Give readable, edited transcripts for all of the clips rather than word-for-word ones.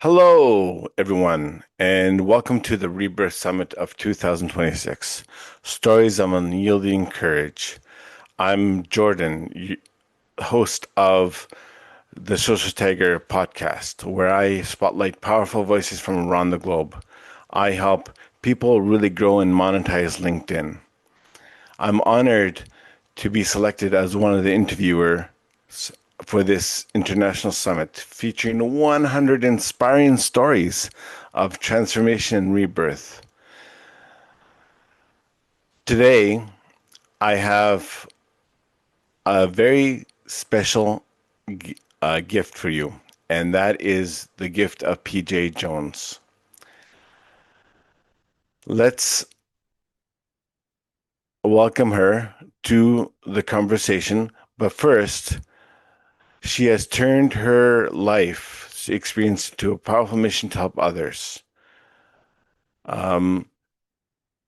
Hello, everyone, and welcome to the Rebirth Summit of 2026 Stories of Unyielding Courage. I'm Jordan, host of the Social Tiger podcast, where I spotlight powerful voices from around the globe. I help people really grow and monetize LinkedIn. I'm honored to be selected as one of the interviewers for this international summit featuring 100 inspiring stories of transformation and rebirth. Today, I have a very special gift for you, and that is the gift of PJ Jones. Let's welcome her to the conversation, but first, she has turned her life experience into a powerful mission to help others. Um,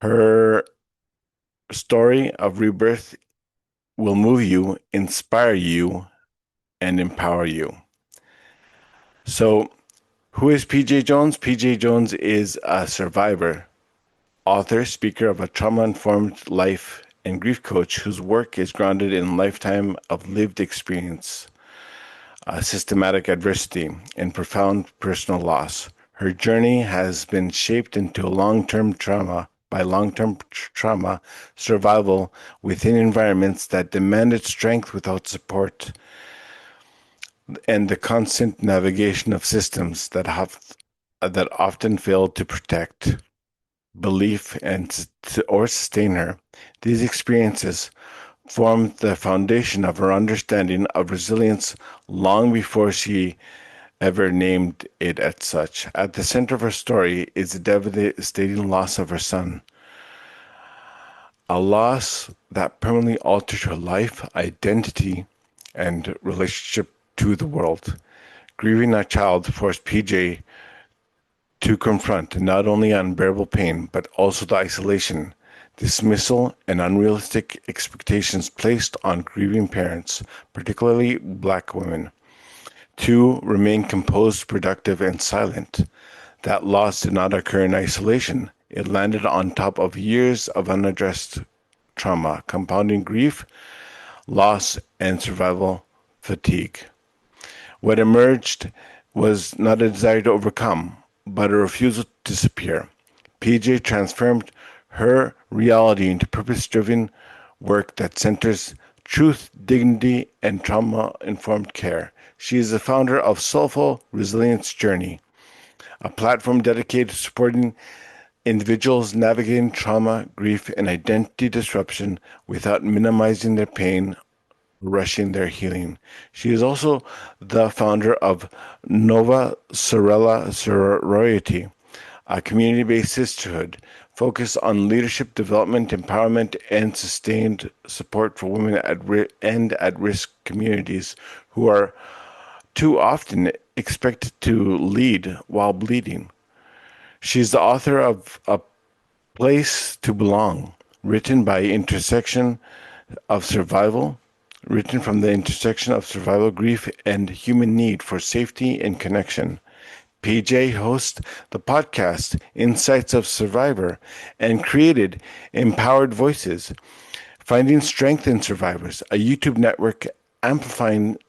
her story of rebirth will move you, inspire you, and empower you. So, who is PJ Jones? PJ Jones is a survivor, author, speaker of a trauma informed life, and grief coach whose work is grounded in a lifetime of lived experience, systematic adversity, and profound personal loss. Her journey has been shaped into long-term trauma survival within environments that demanded strength without support, and the constant navigation of systems that often failed to protect belief or sustain her. These experiences formed the foundation of her understanding of resilience long before she ever named it as such. At the center of her story is the devastating loss of her son, a loss that permanently altered her life, identity, and relationship to the world. Grieving a child forced PJ to confront not only unbearable pain, but also the isolation, dismissal, and unrealistic expectations placed on grieving parents, particularly Black women, to remain composed, productive, and silent. That loss did not occur in isolation. It landed on top of years of unaddressed trauma, compounding grief, loss, and survival fatigue. What emerged was not a desire to overcome, but a refusal to disappear. PJ transformed her reality into purpose-driven work that centers truth, dignity, and trauma-informed care. She is the founder of Soulful Resilience Journey, a platform dedicated to supporting individuals navigating trauma, grief, and identity disruption without minimizing their pain, rushing their healing. She is also the founder of Nova Cerella Sorority, a community-based sisterhood focused on leadership development, empowerment, and sustained support for women at-risk communities who are too often expected to lead while bleeding. She's the author of A Place to Belong, written by intersection of survival, written from the intersection of survival, grief, and human need for safety and connection. PJ hosts the podcast Insights of Survivor and created Empowered Voices, Finding Strength in Survivors, a YouTube network amplifying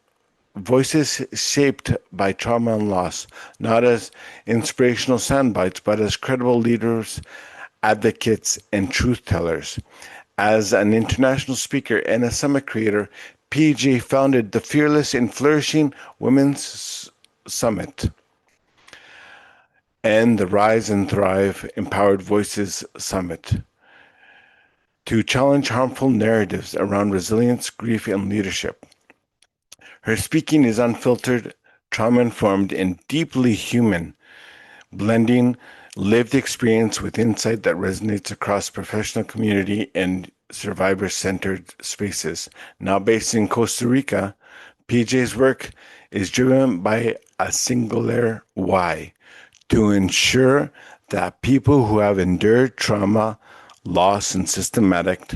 voices shaped by trauma and loss, not as inspirational soundbites, but as credible leaders, advocates, and truth tellers. As an international speaker and a summit creator, PJ founded the Fearless in Flourishing Women's Summit and the Rise and Thrive Empowered Voices Summit to challenge harmful narratives around resilience, grief, and leadership. Her speaking is unfiltered, trauma-informed, and deeply human, blending lived experience with insight that resonates across professional, community, and survivor-centered spaces. Now based in Costa Rica, PJ's work is driven by a singular why: to ensure that people who have endured trauma, loss, and systematic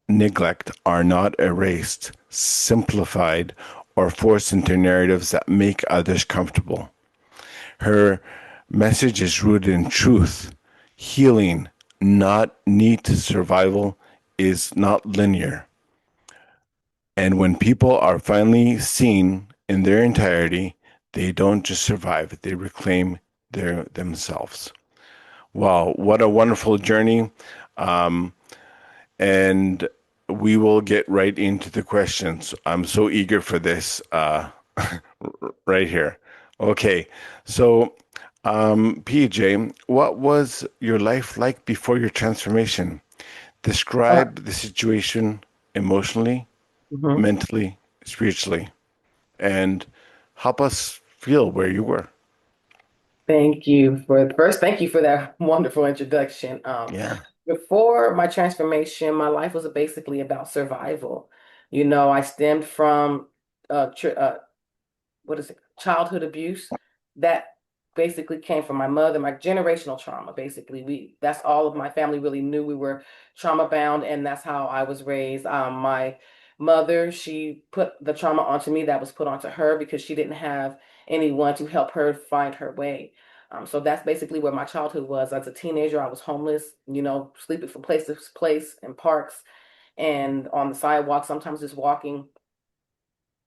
neglect are not erased, simplified, or forced into narratives that make others comfortable. Her message is rooted in truth. Healing, not need to survival, is not linear. And when people are finally seen in their entirety, they don't just survive, they reclaim themselves. Wow, what a wonderful journey. Um, and we will get right into the questions. I'm so eager for this right here. Okay, so PJ, what was your life like before your transformation? Uh, Describe the situation emotionally, mhm. mentally, spiritually, and help us feel where you were. Thank you for that wonderful introduction. Yeah. Before my transformation, my life was basically about survival. I stemmed from tr what is it, childhood abuse that basically came from my mother, my generational trauma. Basically, that's all of my family really knew. We were trauma bound, and that's how I was raised. My mother, she put the trauma onto me that was put onto her because she didn't have anyone to help her find her way. So that's basically where my childhood was. As a teenager, I was homeless, sleeping from place to place in parks and on the sidewalk, sometimes just walking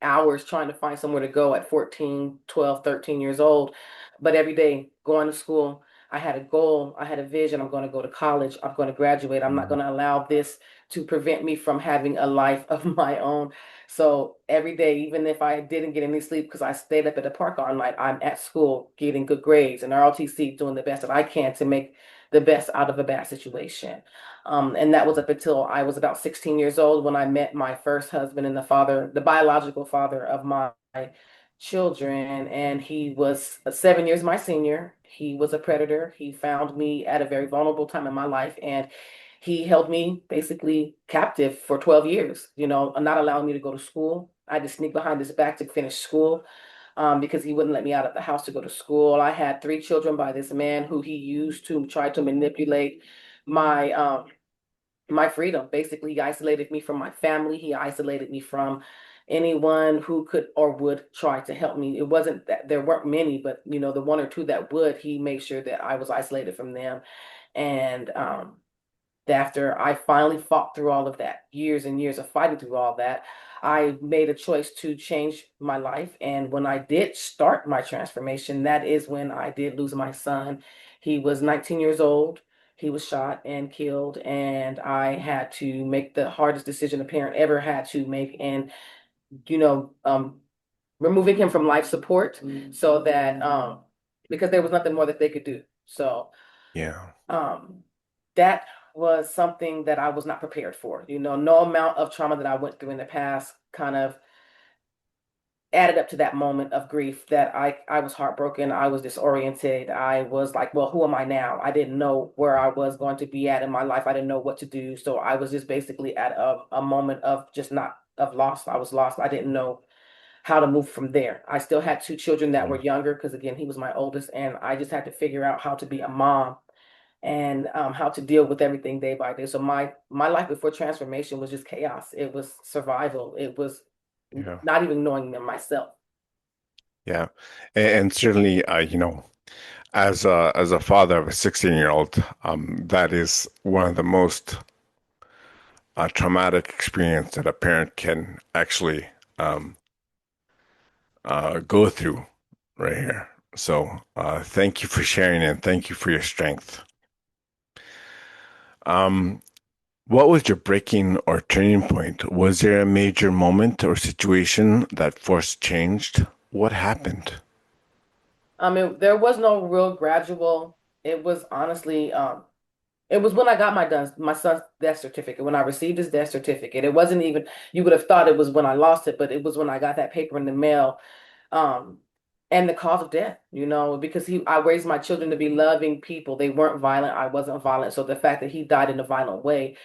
hours trying to find somewhere to go at 14, 12, 13 years old. But every day going to school, I had a goal, I had a vision. I'm going to go to college, I'm going to graduate. I'm not Mm. going to allow this to prevent me from having a life of my own. So every day, even if I didn't get any sleep because I stayed up at the park all night, I'm at school getting good grades and ROTC doing the best that I can to make the best out of a bad situation. And that was up until I was about 16 years old when I met my first husband and the biological father of my children. And he was 7 years my senior. He was a predator. He found me at a very vulnerable time in my life, and he held me basically captive for 12 years, not allowing me to go to school. I had to sneak behind his back to finish school because he wouldn't let me out of the house to go to school. I had three children by this man who he used to try to manipulate my my freedom. Basically, he isolated me from my family. He isolated me from anyone who could or would try to help me. It wasn't that there weren't many, but the one or two that would, he made sure that I was isolated from them. And after I finally fought through all of that, years and years of fighting through all that, I made a choice to change my life. And when I did start my transformation, that is when I did lose my son. He was 19 years old. He was shot and killed, and I had to make the hardest decision a parent ever had to make, and you know, um, removing him from life support so that because there was nothing more that they could do. So Yeah. um, that was something that I was not prepared for. No amount of trauma that I went through in the past kind of added up to that moment of grief that I was heartbroken. I was disoriented. I was like, well, who am I now? I didn't know where I was going to be at in my life. I didn't know what to do. So I was just basically at a moment of just not of lost. I was lost. I didn't know how to move from there. I still had two children that were Mm. younger because again, he was my oldest, and I just had to figure out how to be a mom and how to deal with everything day by day. So my life before transformation was just chaos. It was survival. It was Yeah. not even knowing them myself. Yeah. And certainly, as a father of a 16-year-old, that is one of the most traumatic experience that a parent can actually um, go through right here. So, thank you for sharing and thank you for your strength. Um, what was your breaking or turning point? Was there a major moment or situation that forced changed? What happened? I mean, there was no real gradual. It was honestly, it was when I got my son's death certificate. When I received his death certificate, it wasn't even. You would have thought it was when I lost it, but it was when I got that paper in the mail. Um, and the cause of death, because I raised my children to be loving people. They weren't violent. I wasn't violent. So the fact that he died in a violent way,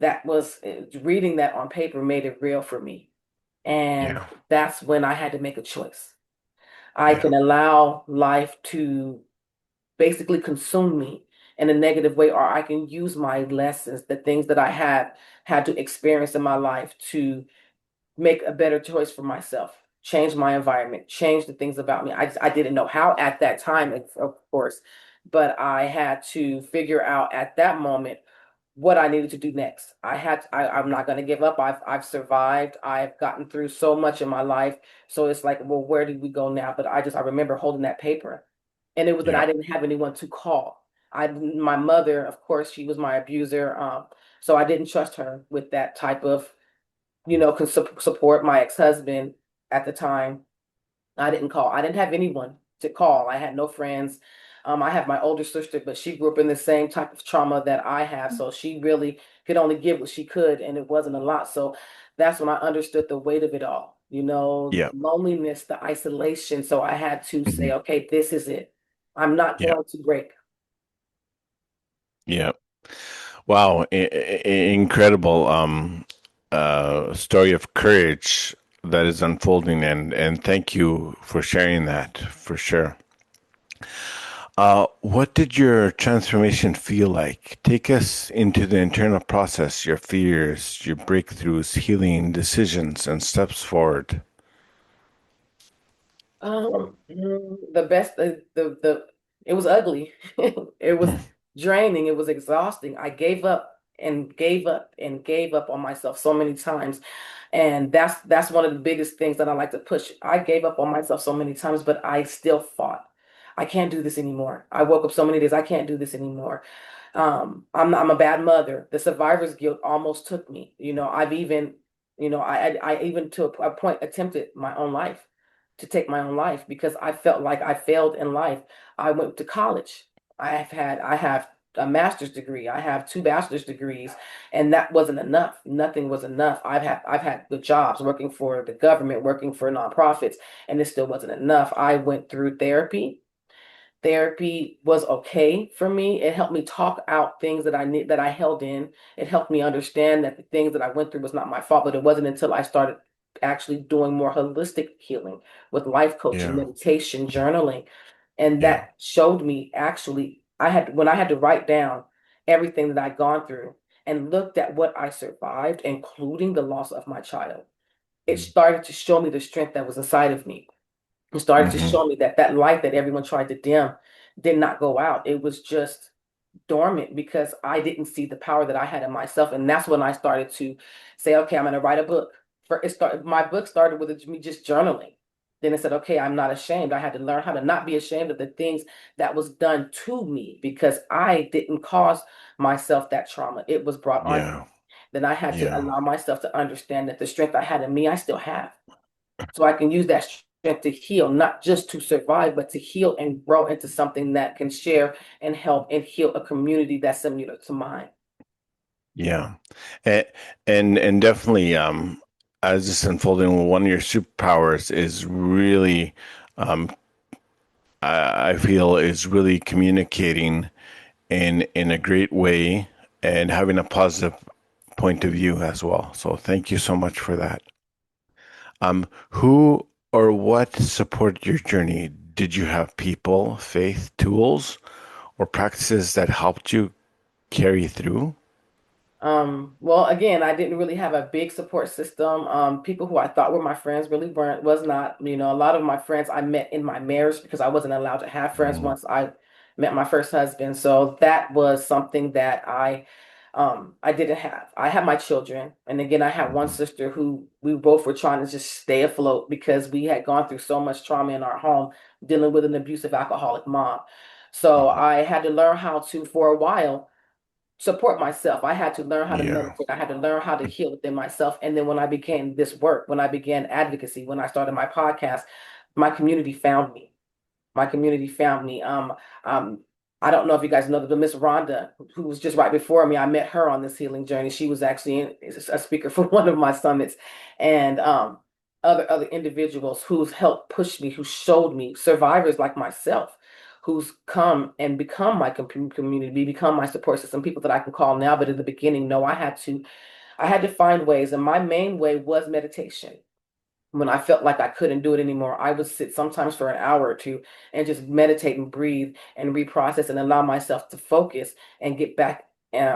that was reading that on paper made it real for me. And Yeah, that's when I had to make a choice. I yeah, can allow life to basically consume me in a negative way, or I can use my lessons, the things that I had to experience in my life to make a better choice for myself. change my environment, change the things about me. I didn't know how at that time, of course, but I had to figure out at that moment what I needed to do next. I'm not going to give up. I've survived. I've gotten through so much in my life. So it's like, well, where do we go now? But I remember holding that paper, and it was that Yeah. I didn't have anyone to call. My mother, of course, she was my abuser. So I didn't trust her with that type of, support. My ex-husband at the time, I didn't call. I didn't have anyone to call. I had no friends. I have my older sister, but she grew up in the same type of trauma that I have. So she really could only give what she could, and it wasn't a lot. So that's when I understood the weight of it all, Yeah. loneliness, the isolation. So I had to say, Mhm. okay, this is it. I'm not Yeah. going to break. Yeah. Wow. Incredible story of courage that is unfolding, and thank you for sharing that for sure. What did your transformation feel like? Take us into the internal process, your fears, your breakthroughs, healing, decisions, and steps forward. The best, it was ugly. It was Hmm. draining. It was exhausting. I gave up and gave up and gave up on myself so many times. And that's one of the biggest things that I like to push. I gave up on myself so many times, but I still fought. I can't do this anymore. I woke up so many days, I can't do this anymore. I'm a bad mother. The survivor's guilt almost took me. I've even, I even to a point attempted my own life, to take my own life because I felt like I failed in life. I went to college. I have a master's degree. I have two bachelor's degrees, and that wasn't enough. Nothing was enough. I've had good jobs working for the government, working for nonprofits, and it still wasn't enough. I went through therapy. Therapy was okay for me. It helped me talk out things that I held in. It helped me understand that the things that I went through was not my fault, but it wasn't until I started actually doing more holistic healing with life coaching, Yeah. meditation, journaling. And Yeah. that showed me actually when I had to write down everything that I'd gone through and looked at what I survived, including the loss of my child, it started to show me the strength that was inside of me. It started to Mm-hmm. show me that that light that everyone tried to dim did not go out. It was just dormant because I didn't see the power that I had in myself. And that's when I started to say, okay, I'm going to write a book. My book started with me just journaling. Then I said, okay, I'm not ashamed. I had to learn how to not be ashamed of the things that was done to me because I didn't cause myself that trauma. It was brought on me. Yeah. Then I had to Yeah. allow myself to understand that the strength I had in me, I still have. So I can use that strength to heal, not just to survive, but to heal and grow into something that can share and help and heal a community that's similar to mine. Yeah. And and definitely as this unfolding, one of your superpowers is really um I feel is really communicating in a great way and having a positive point of view as well. So thank you so much for that. Who or what supported your journey? Did you have people, faith, tools, or practices that helped you carry through? Well, again, I didn't really have a big support system. People who I thought were my friends really was not. A lot of my friends I met in my marriage because I wasn't allowed to have friends Mm, once I met my first husband. So that was something that I didn't have. I had my children, and again, I had one mhm. sister who we both were trying to just stay afloat because we had gone through so much trauma in our home dealing with an abusive alcoholic mom. So Mhm. I had to learn how to, for a while, support myself. I had to learn how to Yeah. meditate. I had to learn how to heal within myself. And then when I began this work, when I began advocacy, when I started my podcast, my community found me. My community found me. Um, I don't know if you guys know the Miss Rhonda, who was just right before me. I met her on this healing journey. She was actually a speaker for one of my summits, and other individuals who've helped push me, who showed me survivors like myself, who's come and become my community, become my support system, people that I can call now. But in the beginning, no, I had to find ways, and my main way was meditation. When I felt like I couldn't do it anymore, I would sit sometimes for an hour or two and just meditate and breathe and reprocess and allow myself to focus and get back and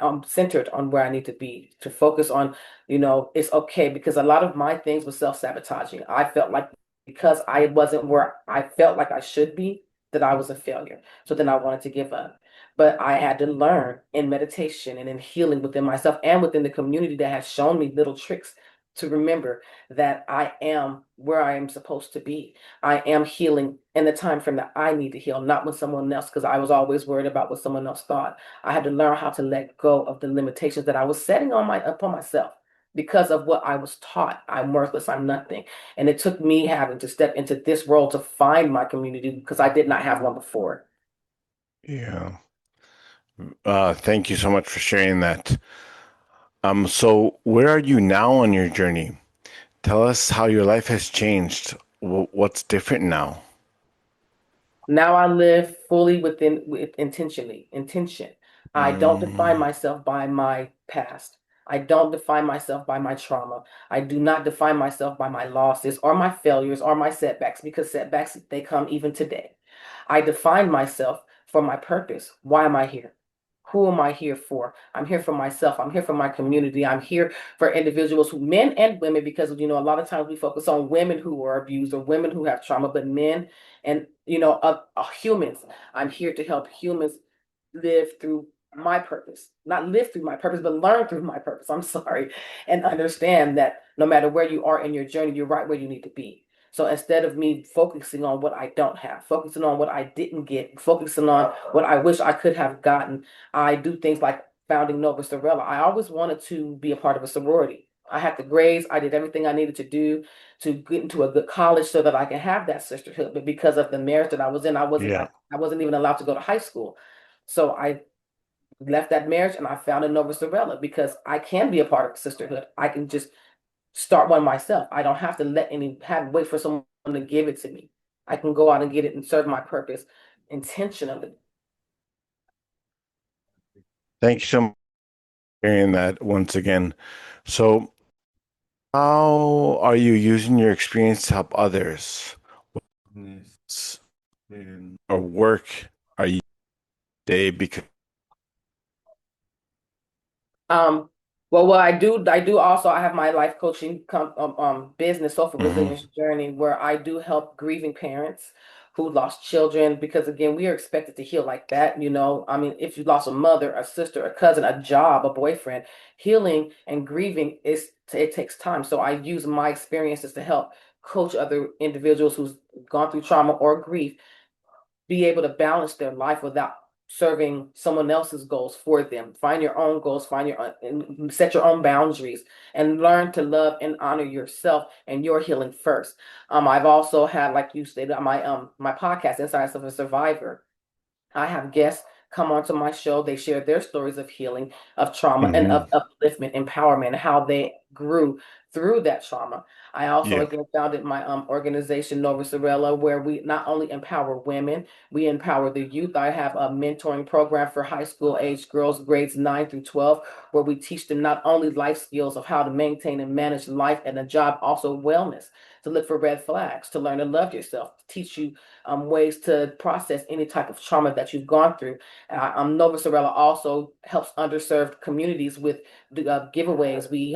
I'm centered on where I need to be, to focus on, it's okay, because a lot of my things were self-sabotaging. I felt like because I wasn't where I felt like I should be, that I was a failure. So then I wanted to give up. But I had to learn in meditation and in healing within myself and within the community that has shown me little tricks to remember that I am where I am supposed to be. I am healing in the time frame that I need to heal, not when someone else, because I was always worried about what someone else thought. I had to learn how to let go of the limitations that I was setting upon myself because of what I was taught. I'm worthless, I'm nothing. And it took me having to step into this world to find my community because I did not have one before. Yeah. Thank you so much for sharing that. So where are you now on your journey? Tell us how your life has changed. What's different now? Now I live fully with intention. I don't define Mm, myself by my past. I don't define myself by my trauma. I do not define myself by my losses or my failures or my setbacks, because setbacks, they come even today. I define myself for my purpose. Why am I here? Who am I here for? I'm here for myself. I'm here for my community. I'm here for individuals who, men and women, because a lot of times we focus on women who are abused or women who have trauma, but men and humans. I'm here to help humans live through my purpose, not live through my purpose, but learn through my purpose. I'm sorry, and understand that no matter where you are in your journey, you're right where you need to be. So instead of me focusing on what I don't have, focusing on what I didn't get, focusing on what I wish I could have gotten, I do things like founding Nova Cerella. I always wanted to be a part of a sorority. I had the grades. I did everything I needed to do to get into a good college so that I can have that sisterhood. But because of the marriage that I was in, yeah. I wasn't even allowed to go to high school. So I left that marriage and I founded Nova Cerella because I can be a part of a sisterhood. I can just start one myself. I don't have to wait for someone to give it to me. I can go out and get it and serve my purpose intentionally. Thank you so much for sharing that once again. So, how are you using your experience to help others? Yes. Or work are you today? Because Um, well, what I do also, I have my life coaching business, Soulful Mhm. Resilience Journey, where I do help grieving parents who lost children, because again, we are expected to heal like that. I mean, if you lost a mother, a sister, a cousin, a job, a boyfriend, healing and grieving it takes time. So I use my experiences to help coach other individuals who's gone through trauma or grief be able to balance their life without serving someone else's goals for them. Find your own goals, find your own, and set your own boundaries, and learn to love and honor yourself and your healing first. I've also had, like you stated, on my podcast, Insights of a Survivor. I have guests come onto my show. They share their stories of healing, of trauma, and Mhm. of upliftment, empowerment, and how they grew through that trauma. I also Yeah. again founded my organization Nova Cerella, where we not only empower women, we empower the youth. I have a mentoring program for high school age girls, grades 9 through 12, where we teach them not only life skills of how to maintain and manage life and a job, also wellness, to look for red flags, to learn to love yourself, to teach you ways to process any type of trauma that you've gone through. Nova Sorella also helps underserved communities with the giveaways. We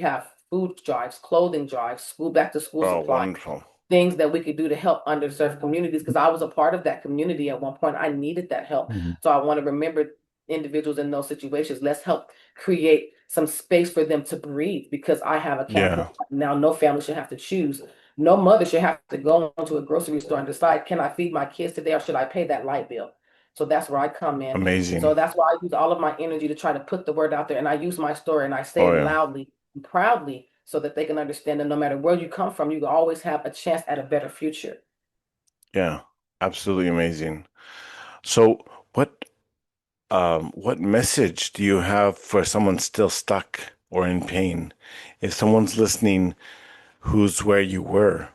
have food drives, clothing drives, school back to school Oh, supply, wonderful. things that we could do to help underserved communities, because I was a part of that community at one point. I needed that help. Mhm. So I want to remember individuals in those situations. Let's help create some space for them to breathe, because I have a campaign Yeah. now. No family should have to choose. No mother should have to go into a grocery store and decide, can I feed my kids today or should I pay that light bill? So that's where I come in. So Amazing. that's why I use all of my energy to try to put the word out there. And I use my story and I say Oh, it yeah. loudly and proudly so that they can understand that no matter where you come from, you always have a chance at a better future. Yeah. Absolutely amazing. So, what message do you have for someone still stuck or in pain? If someone's listening who's where you were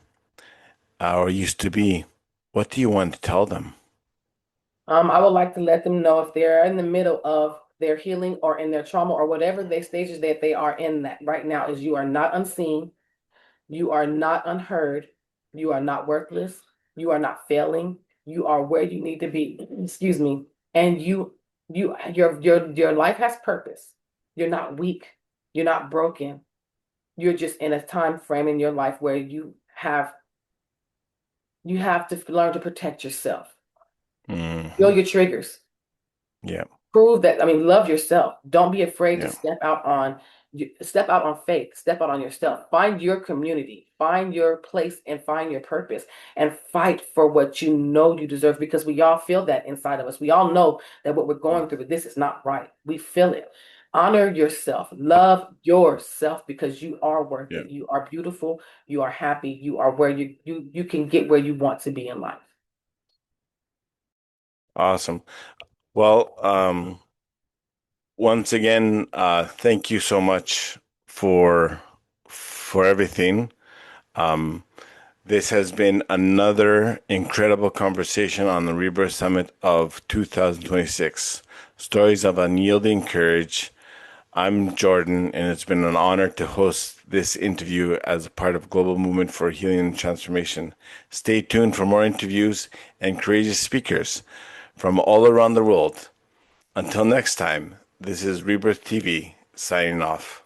or used to be, what do you want to tell them? I would like to let them know, if they're in the middle of their healing or in their trauma or whatever they stages that they are in, that right now, is you are not unseen, you are not unheard, you are not worthless, you are not failing, you are where you need to be, excuse me, and you Your life has purpose. You're not weak. You're not broken. You're just in a time frame in your life where you have to learn to protect yourself. Feel Hmm. your triggers. Yeah. Prove that. I mean, love yourself. Don't be afraid to Yeah. step out on faith, step out on yourself. Find your community, find your place, and find your purpose, and fight for what you know you deserve, because we all feel that inside of us. We all know that what we're Yeah. going through, this is not right. We feel it. Honor yourself, love yourself, because you are worth Yeah. it. You are beautiful, you are happy, you are where you can get where you want to be in life. Awesome. Well, once again, thank you so much for everything. Um, this has been another incredible conversation on the Rebirth Summit of 2026. Stories of unyielding courage. I'm Jordan, and it's been an honor to host this interview as a part of Global Movement for Healing and Transformation. Stay tuned for more interviews and courageous speakers from all around the world. Until next time, this is Rebirth TV signing off.